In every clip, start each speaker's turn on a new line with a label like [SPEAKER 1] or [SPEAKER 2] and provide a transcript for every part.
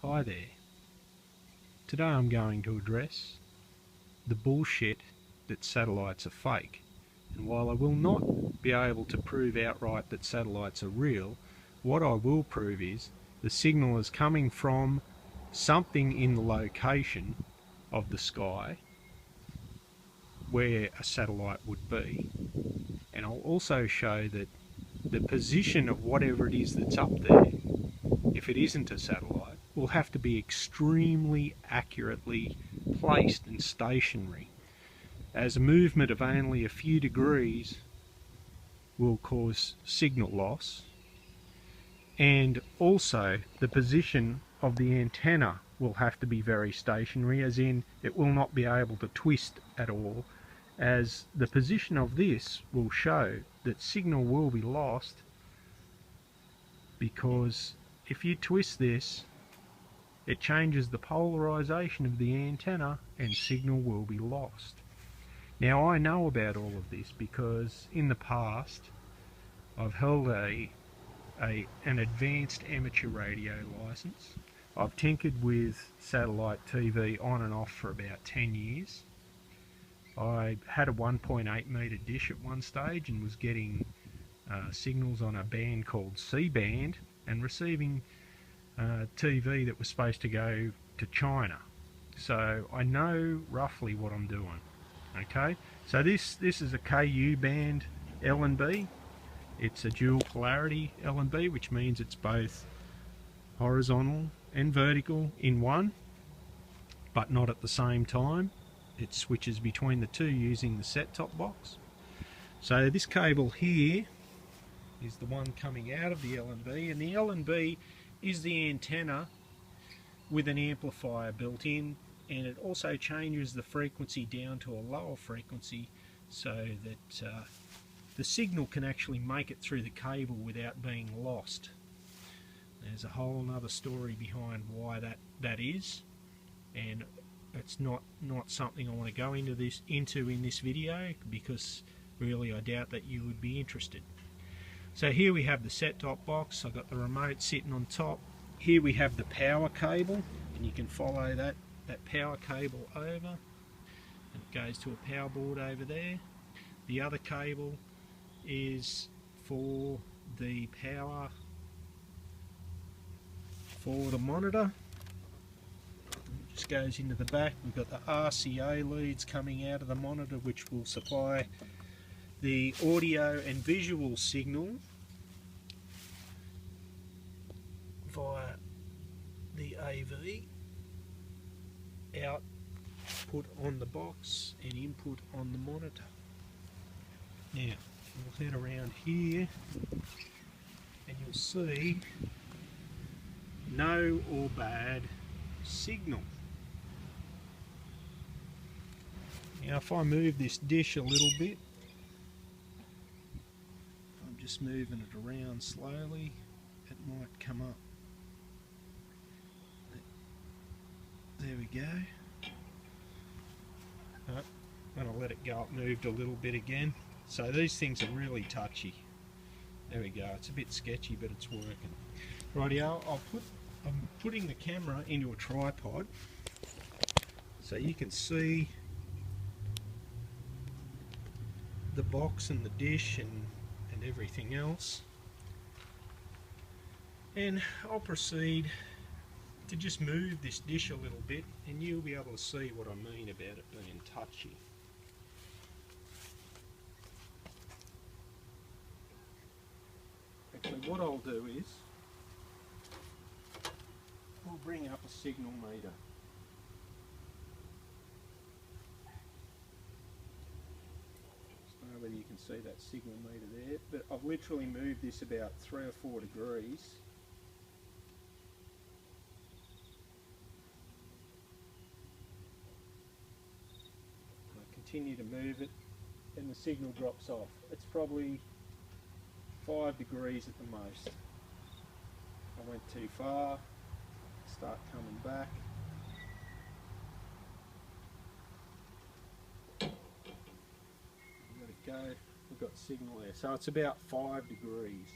[SPEAKER 1] Hi there. Today I'm going to address the bullshit that satellites are fake. And while I will not be able to prove outright that satellites are real, what I will prove is the signal is coming from something in the location of the sky where a satellite would be. And I'll also show that the position of whatever it is that's up there, if it isn't a satellite, will have to be extremely accurately placed and stationary, as a movement of only a few degrees will cause signal loss, and also the position of the antenna will have to be very stationary, as in it will not be able to twist at all, as the position of this will show that signal will be lost, because if you twist this, it changes the polarization of the antenna and signal will be lost. Now, I know about all of this because in the past I've held an advanced amateur radio license. I've tinkered with satellite TV on and off for about 10 years. I had a 1.8 metre dish at one stage and was getting signals on a band called C-band and receiving TV that was supposed to go to China. So I know roughly what I'm doing. Okay, so this is a KU band L&B. It's a dual polarity L&B, which means it's both horizontal and vertical in one, but not at the same time. It switches between the two using the set-top box. So this cable here is the one coming out of the L&B, and the L&B is the antenna with an amplifier built in, and it also changes the frequency down to a lower frequency so that the signal can actually make it through the cable without being lost. There's a whole other story behind why that is, and it's not something I want to go into in this video, because really I doubt that you would be interested. So here we have the set-top box. I've got the remote sitting on top. Here we have the power cable, and you can follow that power cable over, and it goes to a power board over there. The other cable is for the power for the monitor. It just goes into the back. We've got the RCA leads coming out of the monitor, which will supply the audio and visual signal via the AV, output on the box and input on the monitor. Now we'll head around here and you'll see no or bad signal. Now if I move this dish a little bit, I'm just moving it around slowly, it might come up. There we go. I'm going to let it go. It moved a little bit again. So these things are really touchy. There we go. It's a bit sketchy, but it's working. Rightio, I'm putting the camera into a tripod so you can see the box and the dish and everything else. And I'll proceed to just move this dish a little bit, and you'll be able to see what I mean about it being touchy. Actually, what I'll do is I'll bring up a signal meter. I don't know whether you can see that signal meter there, but I've literally moved this about 3 or 4 degrees. Continue to move it and the signal drops off. It's probably 5 degrees at the most. I went too far, start coming back. Let it go, we've got signal there. So it's about 5 degrees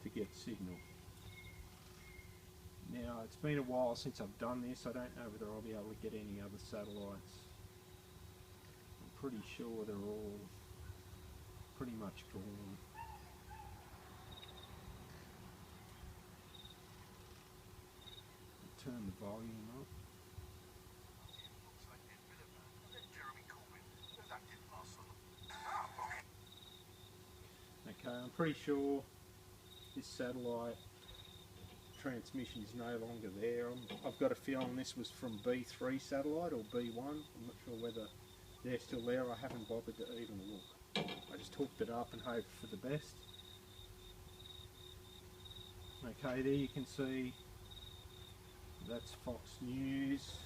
[SPEAKER 1] to get signal. Now, it's been a while since I've done this. I don't know whether I'll be able to get any other satellites. I'm pretty sure they're all pretty much gone. I'll turn the volume up. Okay, I'm pretty sure this satellite transmission is no longer there. I've got a feeling this was from B3 satellite or B1. I'm not sure whether they're still there. I haven't bothered to even look. I just hooked it up and hoped for the best. Okay, there you can see that's Fox News.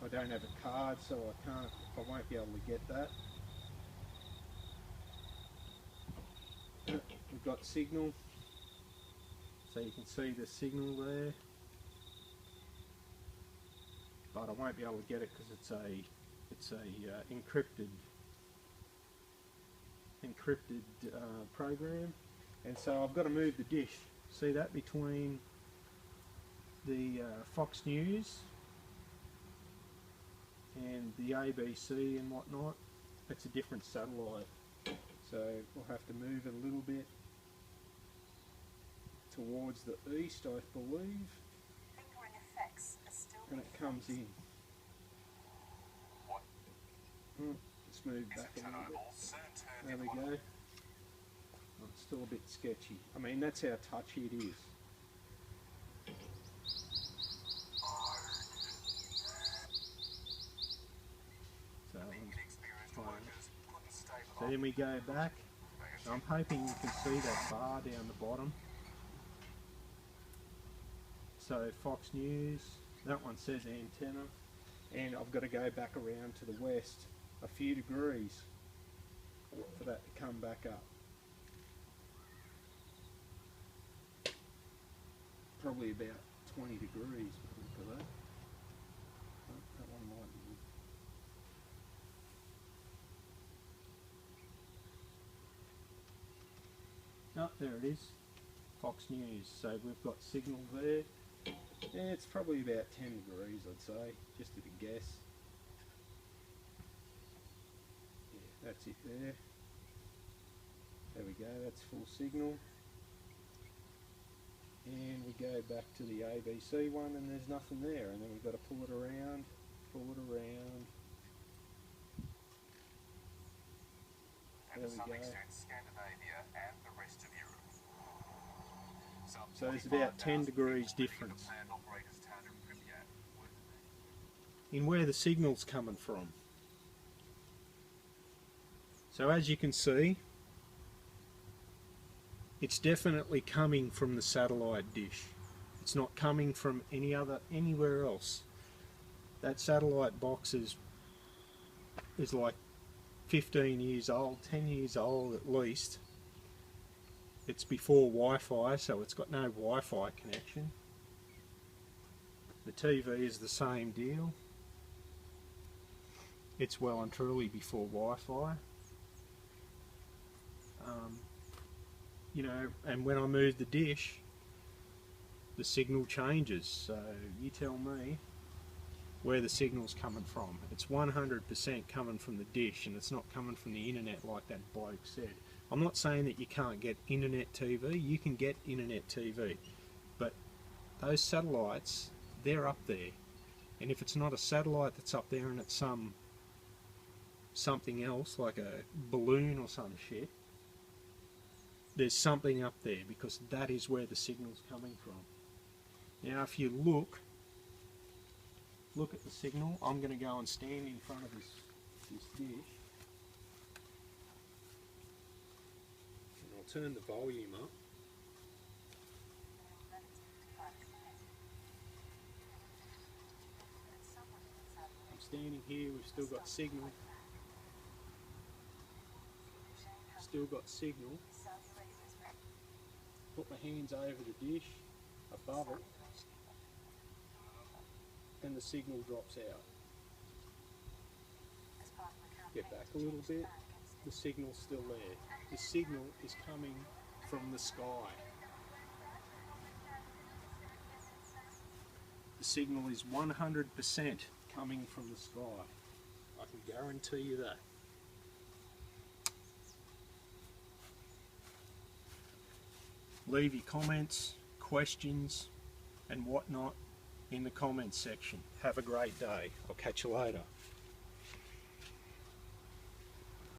[SPEAKER 1] I don't have a card, so I won't be able to get that. We've got signal, so you can see the signal there, but I won't be able to get it because it's a encrypted program, and so I've got to move the dish. See that between the Fox News and the ABC and whatnot? It's a different satellite. So we'll have to move it a little bit towards the east, I believe, and it comes in. Let's move back a little bit. There we go. Oh, it's still a bit sketchy. I mean, that's how touchy it is. So then we go back. I'm hoping you can see that bar down the bottom. So Fox News, that one says antenna, and I've got to go back around to the west a few degrees for that to come back up. Probably about 20 degrees for that. Oh, that one might be. Oh, there it is, Fox News. So we've got signal there. Yeah, it's probably about 10 degrees, I'd say, just at a guess. Yeah, that's it there. There we go, that's full signal. And we go back to the ABC one and there's nothing there, and then we've got to pull it around, There we go. So there's about 10 degrees difference in where the signal's coming from. So as you can see, it's definitely coming from the satellite dish. It's not coming from anywhere else. That satellite box is like 15 years old, 10 years old at least. It's before Wi-Fi, so it's got no Wi-Fi connection. The TV is the same deal. It's well and truly before Wi-Fi. You know, and when I move the dish, the signal changes. So you tell me where the signal's coming from. It's 100% coming from the dish, and it's not coming from the internet like that bloke said. I'm not saying that you can't get internet TV. You can get internet TV, but those satellites, they're up there, and if it's not a satellite that's up there and it's something else like a balloon or some shit, there's something up there, because that is where the signal's coming from. Now if you look at the signal, I'm going to go and stand in front of this dish, and I'll turn the volume up. I'm standing here, we've still got signal. Still got signal. Put my hands over the dish, above it, and the signal drops out. Get back a little bit, the signal's still there. The signal is coming from the sky. the signal is 100% coming from the sky. I can guarantee you that. Leave your comments, questions and whatnot in the comments section. Have a great day. I'll catch you later.